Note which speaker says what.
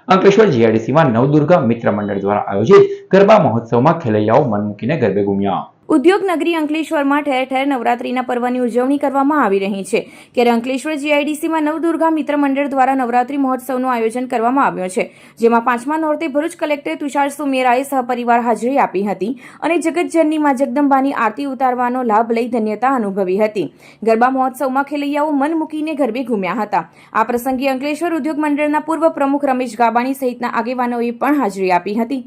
Speaker 1: અંકલેશ્વર જીઆઈડીસીમાં નવદુર્ગા મિત્ર મંડળ દ્વારા આયોજિત ગરબા મહોત્સવમાં ખેલૈયાઓ મન મૂકીને ગરબે ઘૂમ્યા।
Speaker 2: ઉદ્યોગ નગરી અંકલેશ્વરમાં ઠેર ઠેર નવરાત્રીના પર્વની ઉજવણી કરવામાં આવી રહી છે, ત્યારે અંકલેશ્વર જીઆઈડીસીમાં નવદુર્ગા મિત્ર મંડળ દ્વારા નવરાત્રી મહોત્સવનું આયોજન કરવામાં આવ્યું છે, જેમાં 5મા નોરતે ભરૂચ કલેક્ટર તુષાર સુમેરાએ સહપરિવાર હાજરી આપી હતી અને જગતજનની મા જગદંબાની આરતી ઉતારવાનો લાભ લઈ ધન્યતા અનુભવી હતી। ગરબા મહોત્સવમાં ખેલૈયાઓ મન મૂકીને ગરબે ઘૂમ્યા હતા। આ પ્રસંગે અંકલેશ્વર ઉદ્યોગ મંડળના પૂર્વ પ્રમુખ રમેશ ગાબાણી સહિતના આગેવાનોએ પણ હાજરી આપી હતી।